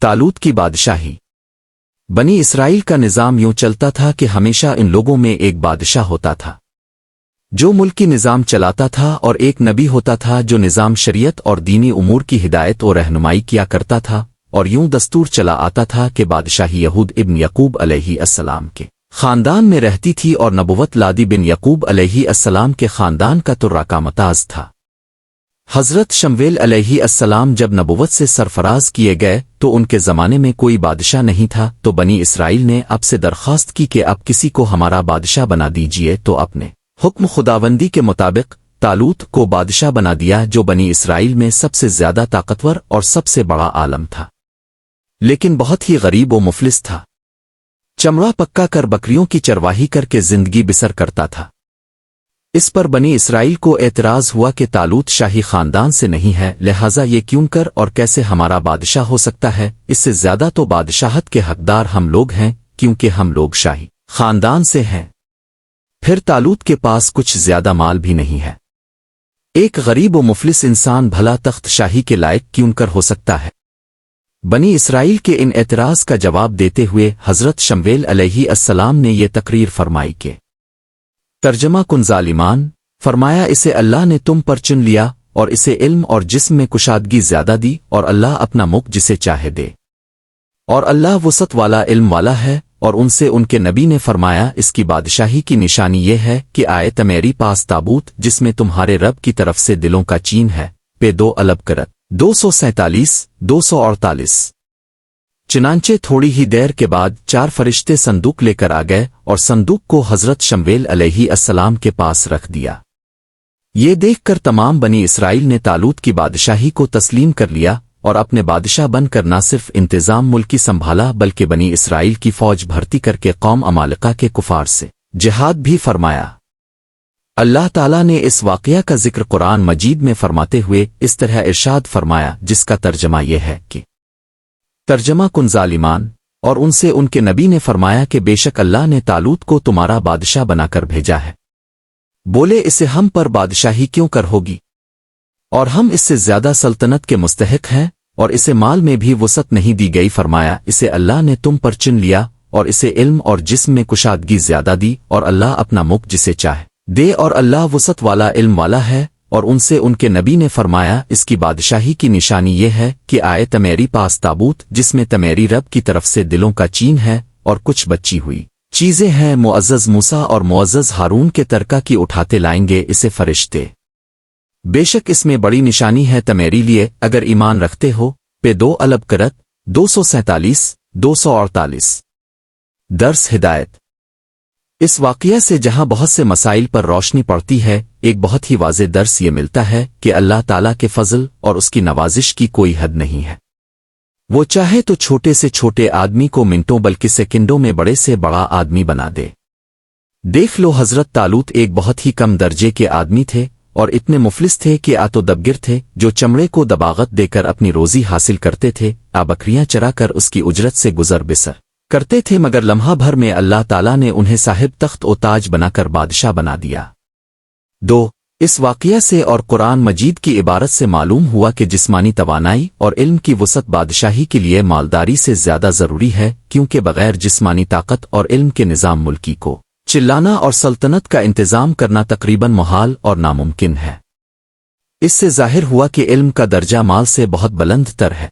तालूत की बादशाही। बनी इसराइल का निज़ाम यूं चलता था कि हमेशा इन लोगों में एक बादशाह होता था जो मुल्की निज़ाम चलाता था, और एक नबी होता था जो निज़ाम शरीयत और दीनी उमूर की हिदायत और रहनुमाई किया करता था। और यूं दस्तूर चला आता था कि बादशाही यहूद इब्न यकूब अलैहिस्सलाम के ख़ानदान में रहती थी, और नबुवत लादी बिन यकूब अलैहिस्सलाम के ख़ानदान का तुर्रा का मताज था। हज़रत शमवेल अलैहिस्सलाम जब नबुवत से सरफराज किए गए तो उनके ज़माने में कोई बादशाह नहीं था, तो बनी इसराइल ने अब से दरख्वास्त की कि अब किसी को हमारा बादशाह बना दीजिए। तो अपने हुक्म खुदावंदी के मुताबिक तालूत को बादशाह बना दिया, जो बनी इसराइल में सबसे ज्यादा ताकतवर और सबसे बड़ा आलम था, लेकिन बहुत ही गरीब व मुफलिस था। चमड़ा पक्का कर बकरियों की चरवाही करके जिंदगी बिसर करता था। इस पर बनी इसराइल को एतराज हुआ कि तालूत शाही खानदान से नहीं है, लिहाजा ये क्यों कर और कैसे हमारा बादशाह हो सकता है। इससे ज्यादा तो बादशाहत के हकदार हम लोग हैं, क्योंकि हम लोग शाही खानदान से हैं। फिर तालूत के पास कुछ ज्यादा माल भी नहीं है। एक गरीब व मुफलिस इंसान भला तख्त शाही के लायक क्यों कर हो सकता है। बनी इसराइल के इन एतराज का जवाब देते हुए हजरत शमवेल अलैहिस्सलाम ने यह तकरीर फरमाई के तर्जमा कुन ज़ालिमान, फरमाया इसे अल्लाह ने तुम पर चुन लिया और इसे इल्म और जिस्म में कुशादगी ज्यादा दी, और अल्लाह अपना मुल्क जिसे चाहे दे, और अल्लाह वसत वाला इल्म वाला है। और उनसे उनके नबी ने फरमाया इसकी बादशाही की निशानी ये है कि आए तमेरी पास ताबूत जिसमें तुम्हारे रब की तरफ से दिलों का चीन है। पे 2 अलब करत 247-248। चुनांचे थोड़ी ही देर के बाद 4 फरिश्ते संदूक लेकर आ गए और संदूक को हजरत शमवेल अलैहिस्सलाम के पास रख दिया। ये देखकर तमाम बनी इसराइल ने तालूत की बादशाही को तस्लीम कर लिया और अपने बादशाह बनकर न सिर्फ इंतजाम मुल्की संभाला, बल्कि बनी इसराइल की फौज भर्ती करके कौम अमालिका के कुफार से जिहाद भी फरमाया। अल्लाह ताला ने इस वाक़या का जिक्र कुरान मजीद में फरमाते हुए इस तरह इरशाद फरमाया, जिसका तर्जमा यह है कि तर्जमा कुन ज़ालिमान, और उनसे उनके नबी ने फरमाया कि बेशक अल्लाह ने तालूत को तुम्हारा बादशाह बनाकर भेजा है। बोले इसे हम पर बादशाही क्यों कर होगी, और हम इससे ज्यादा सल्तनत के मुस्तहिक हैं, और इसे माल में भी वसत नहीं दी गई। फरमाया इसे अल्लाह ने तुम पर चुन लिया और इसे इल्म और जिस्म में कुशादगी ज्यादा दी, और अल्लाह अपना मुल्क जिसे चाहे दे, और अल्लाह वसत वाला इल्म वाला है। और उनसे उनके नबी ने फरमाया इसकी बादशाही की निशानी ये है कि आए तमेरी पास ताबूत जिसमें तमेरी रब की तरफ से दिलों का चीन है और कुछ बची हुई चीजें हैं। मुअज़्ज़ज़ मूसा और मुअज़्ज़ज़ हारून के तरका की उठाते लाएंगे इसे फरिश्ते। बेशक इसमें बड़ी निशानी है तमेरी लिए अगर ईमान रखते हो। पे 2 अलब करत 247-248। दर्स हिदायत। इस वाक़या से जहां बहुत से मसाइल पर रोशनी पड़ती है, एक बहुत ही वाज़े दर्स ये मिलता है कि अल्लाह ताला के फजल और उसकी नवाजिश की कोई हद नहीं है। वो चाहे तो छोटे से छोटे आदमी को मिनटों बल्कि सेकंडों में बड़े से बड़ा आदमी बना दे। देख लो हजरत तालूत एक बहुत ही कम दर्जे के आदमी थे और इतने मुफलिस थे कि आतो दबगिर थे, जो चमड़े को दबागत देकर अपनी रोजी हासिल करते थे, बकरियां चरा कर उसकी उजरत से गुजर बिसर करते थे। मगर लम्हा भर में अल्लाह ताला ने उन्हें साहिब तख्त ओ ताज बनाकर बादशाह बना दिया। 2 इस वाक़या से और कुरान मजीद की इबारत से मालूम हुआ कि जिस्मानी तवानाई और इल्म की वसत बादशाही के लिए मालदारी से ज्यादा जरूरी है, क्योंकि बगैर जिस्मानी ताकत और इल्म के निज़ाम मुल्की को चिल्लाना और सल्तनत का इंतजाम करना तकरीबन मुहाल और नामुमकिन है। इससे जाहिर हुआ कि इल्म का दर्जा माल से बहुत बुलंद तर है।